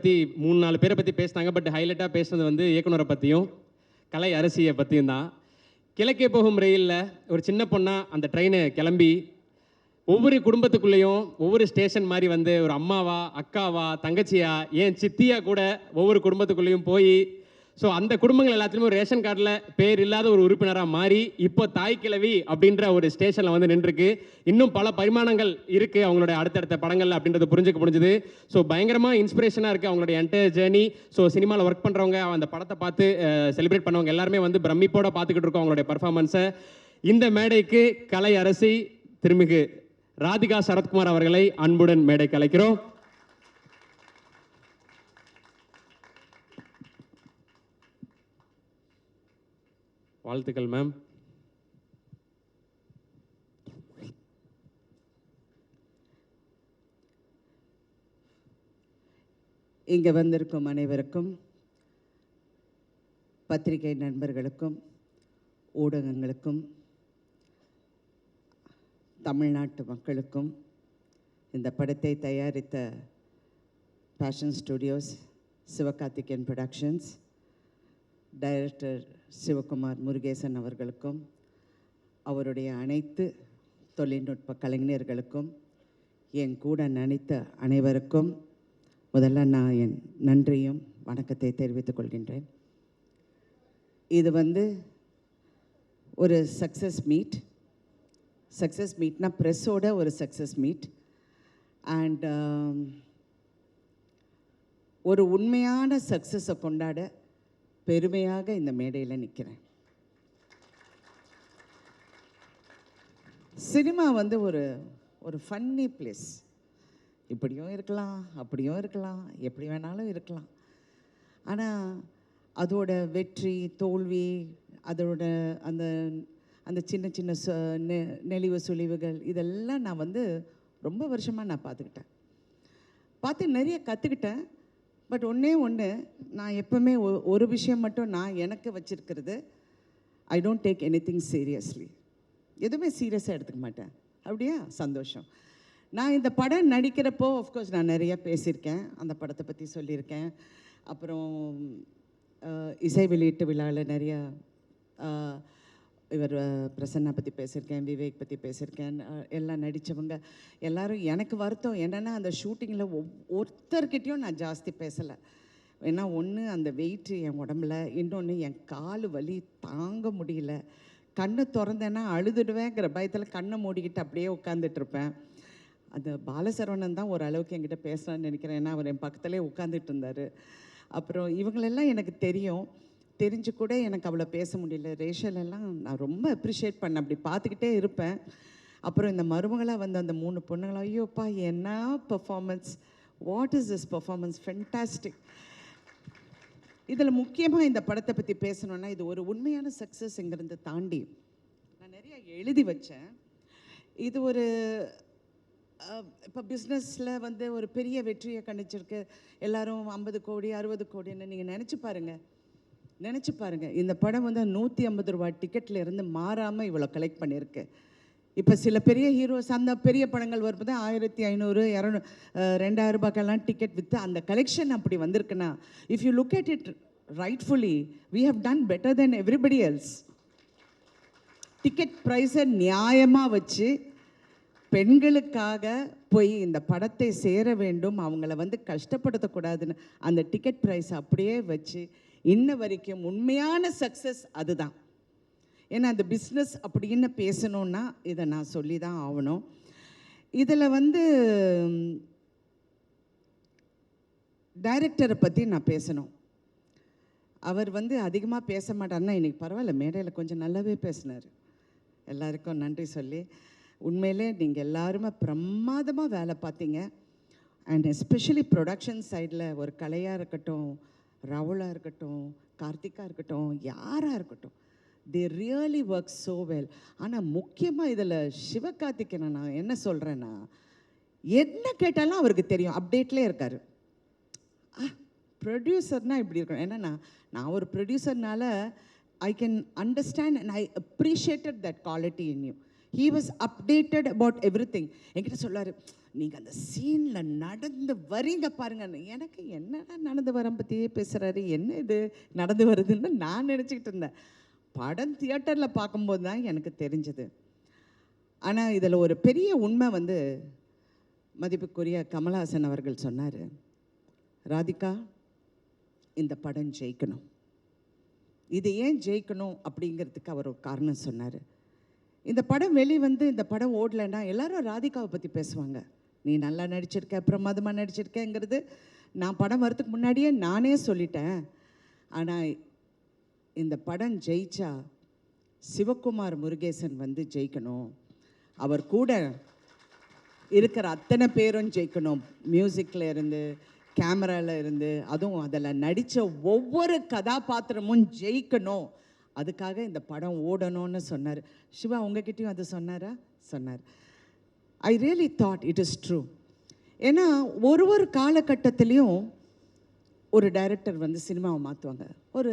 பற்றி 3-4 பேரை பற்றி பேசினாங்க. பட் ஹைலைட்டாக பேசுனது வந்து இயக்குனரை பற்றியும் கலை அரசியை பற்றியும் தான். கிழக்கே போகும் ரயிலில் ஒரு சின்ன பொண்ணாக அந்த ட்ரெயினை கிளம்பி ஒவ்வொரு குடும்பத்துக்குள்ளேயும் ஒவ்வொரு ஸ்டேஷன் மாதிரி வந்து ஒரு அம்மாவா, அக்காவா, தங்கச்சியா, ஏன் சித்தியா கூட ஒவ்வொரு குடும்பத்துக்குள்ளேயும் போய் ஸோ அந்த குடும்பங்கள் எல்லாத்துலேயுமே ஒரு ரேஷன் கார்டில் பேர் இல்லாத ஒரு உறுப்பினராக மாறி இப்போ தாய் கிழவி அப்படின்ற ஒரு ஸ்டேஷனில் வந்து நின்றுருக்கு. இன்னும் பல பரிமாணங்கள் இருக்குது அவங்களுடைய அடுத்தடுத்த படங்கள் அப்படின்றது புரிஞ்சுக்க முடிஞ்சுது. ஸோ பயங்கரமாக இன்ஸ்பிரேஷனாக இருக்குது அவங்களுடைய என்டையர் ஜேர்னி. ஸோ சினிமாவில் ஒர்க் பண்ணுறவங்க, அந்த படத்தை பார்த்து செலிப்ரேட் பண்ணவங்க எல்லாருமே வந்து பிரமிப்போட பார்த்துக்கிட்டு இருக்கோம் அவங்களுடைய பர்ஃபார்மன்ஸை. இந்த மேடைக்கு கலை அரசி திருமிகு ராதிகா சரத்குமார் அவர்களை அன்புடன் மேடைக்கு அழைக்கிறோம். வாழ்த்துக்கள் மேம். இங்கே வந்திருக்கும் அனைவருக்கும், பத்திரிகை நண்பர்களுக்கும், ஊடகங்களுக்கும், தமிழ்நாட்டு மக்களுக்கும், இந்த படத்தை தயாரித்த passion studios, Sivakarthikeyan productions, director Sivakumar Murugesan அவர்களுக்கும், அவருடைய அனைத்து தொழில்நுட்ப கலைஞர்களுக்கும், என் கூட நடித்த அனைவருக்கும் முதல்ல நான் என் நன்றியும் வணக்கத்தை தெரிவித்துக் கொள்கின்றேன். இது வந்து ஒரு சக்ஸஸ் மீட்னா ப்ரெஸ்ஸோட ஒரு சக்ஸஸ் மீட். அண்ட் ஒரு உண்மையான சக்ஸஸை கொண்டாட பெருமையாக இந்த மேடையில் நிற்கிறேன். சினிமா வந்து ஒரு ஃபன்னி பிளேஸ். இப்படியும் இருக்கலாம், அப்படியும் இருக்கலாம், எப்படி வேணாலும் இருக்கலாம். ஆனால் அதோட வெற்றி தோல்வி, அதோட அந்த அந்த சின்ன சின்ன நெளிவு சுழிவுகள் இதெல்லாம் நான் வந்து ரொம்ப வருஷமாக நான் பார்த்து நிறைய கற்றுக்கிட்டேன். பட் ஒன்று நான் எப்போவுமே ஒரு விஷயம் மட்டும் நான் எனக்கு வச்சுருக்கிறது, I don't take anything seriously. எதுவுமே சீரியஸாக எடுத்துக்க மாட்டேன். அப்படியா? சந்தோஷம். நான் இந்த படம் நடிக்கிறப்போ ஆஃப்கோர்ஸ் நான் நிறைய பேசியிருக்கேன், அந்த படத்தை பற்றி சொல்லியிருக்கேன். அப்புறம் இசை வெளியீட்டு விழாவில் நிறையா இவர் பிரசன்னா பற்றி பேசியிருக்கேன், விவேக் பற்றி பேசியிருக்கேன். எல்லாம் நடித்தவங்க எல்லோரும். எனக்கு வருத்தம் என்னென்னா அந்த ஷூட்டிங்கில் ஒருத்தர்கிட்டையும் நான் ஜாஸ்தி பேசலை. ஏன்னா ஒன்று அந்த வெயிட்டு என் உடம்புல, இன்னொன்று என் கால் வலி தாங்க முடியல. கண்ணை திறந்தேன்னா அழுதுடுவேங்கிற பயத்தில் கண்ணை மூடிக்கிட்டு அப்படியே உட்காந்துட்ருப்பேன். அந்த பாலசரவணன் தான் ஓரளவுக்கு என்கிட்ட பேசலான்னு நினைக்கிறேன். ஏன்னா அவர் என் பக்கத்துலேயே உட்காந்துட்டு இருந்தார். அப்புறம் இவங்களெல்லாம் எனக்கு தெரிஞ்சு கூட எனக்கு அவ்வளோ பேச முடியல. ரேஷலெல்லாம் நான் ரொம்ப அப்ரிஷியேட் பண்ணேன், அப்படி பார்த்துக்கிட்டே இருப்பேன். அப்புறம் இந்த மருமகளாக வந்த அந்த 3 பொண்ணுங்களா, ஐயோப்பா என்ன performance, what is this performance, fantastic. இதில் முக்கியமாக இந்த படத்தை பற்றி பேசணுன்னா, இது ஒரு உண்மையான சக்ஸஸ்ங்கிறத தாண்டி நான் நிறைய எழுதி வச்சேன். இது ஒரு இப்போ பிஸ்னஸில் வந்து ஒரு பெரிய வெற்றியை கணிச்சிருக்கு. எல்லோரும் 50 கோடி 60 கோடின்னு நீங்கள் நினச்சி பாருங்கள். இந்த படம் வந்து 150 ரூபா டிக்கெட்டில் இருந்து மாறாமல் இவ்வளோ கலெக்ட் பண்ணியிருக்கு. இப்போ சில பெரிய ஹீரோஸ் அந்த பெரிய படங்கள் வரும்போது 1500 200 2000 ரூபாய்க்கெல்லாம் டிக்கெட் விற்று அந்த கலெக்ஷன் அப்படி வந்திருக்குன்னா, if you look at it rightfully, we have done better then everybody else. Ticket ப்ரைஸை நியாயமாக வச்சு பெண்களுக்காக போய் இந்த படத்தை சேர வேண்டும், அவங்கள வந்து கஷ்டப்படுத்தக்கூடாதுன்னு அந்த டிக்கெட் ப்ரைஸ் அப்படியே வச்சு இன்ன வரைக்கும் உண்மையான சக்ஸஸ் அதுதான். ஏன்னா அந்த பிஸ்னஸ் அப்படின்னு பேசணுன்னா இதை நான் சொல்லி தான் ஆகணும். இதில் வந்து டைரக்டரை பற்றி நான் பேசணும். அவர் வந்து அதிகமாக பேச மாட்டார்னா, இன்றைக்கி பரவாயில்ல மேடையில் கொஞ்சம் நல்லாவே பேசினார். எல்லாருக்கும் நன்றி சொல்லி, உண்மையிலே நீங்கள் எல்லாருமே பிரமாதமாக வேலை பார்த்தீங்க. அண்ட் எஸ்பெஷலி ப்ரொடக்ஷன் சைடில் ஒரு கலையாக இருக்கட்டும், ராகுலாக இருக்கட்டும், கார்த்திகா இருக்கட்டும், யாராக இருக்கட்டும், they really work so well. ஆனால் முக்கியமாக இதில் சிவகார்த்திகேயனை நான் என்ன சொல்கிறேன்னா, என்ன கேட்டாலும் அவருக்கு தெரியும், அப்டேட்லேயே இருக்கார். ப்ரொடியூசர்னால் இப்படி இருக்கணும். ஏன்னா நான் ஒரு ப்ரொடியூசர்னால I can understand and I appreciated that quality in you. He was updated about every thing. என்கிட்ட சொல்லாரு, நீங்கள் அந்த சீனில் நடந்து வரீங்க பாருங்கன்னு. எனக்கு என்னடா நடந்து வரம் பற்றியே பேசுகிறாரு, என்ன இது நடந்து வருதுன்னு நான் நினச்சிக்கிட்டு இருந்தேன். படம் தியேட்டரில் பார்க்கும்போது தான் எனக்கு தெரிஞ்சது. ஆனால் இதில் ஒரு பெரிய உண்மை வந்து மதிப்புக்குரிய கமல்ஹாசன் அவர்கள் சொன்னார், ராதிகா இந்த படம் ஜெயிக்கணும். இது ஏன் ஜெயிக்கணும் அப்படிங்கிறதுக்கு அவர் ஒரு காரணம் சொன்னார். இந்த படம் வெளிவந்து இந்த படம் ஓடலைன்னா எல்லாரும் ராதிகாவை பற்றி பேசுவாங்க. நீ நல்லா நடிச்சிருக்க, பிரமாதமாக நடிச்சிருக்கேங்கிறது நான் படம் வரதுக்கு முன்னாடியே நானே சொல்லிட்டேன். ஆனால் இந்த படம் ஜெயிச்சா சிவகுமார் முருகேசன் வந்து ஜெயிக்கணும், அவர் கூட இருக்கிற அத்தனை பேரும் ஜெயிக்கணும், மியூசிக்கில் இருந்து கேமராவில் இருந்து, அதுவும் அதில் நடித்த ஒவ்வொரு கதாபாத்திரமும் ஜெயிக்கணும், அதுக்காக இந்த படம் ஓடணும்னு சொன்னார். சிவா உங்ககிட்டயும் அது சொன்னாரா? சொன்னார். I really thought it is true. ஏன்னா ஒரு காலகட்டத்திலையும் ஒரு டைரக்டர் வந்து சினிமாவை மாற்றுவாங்க. ஒரு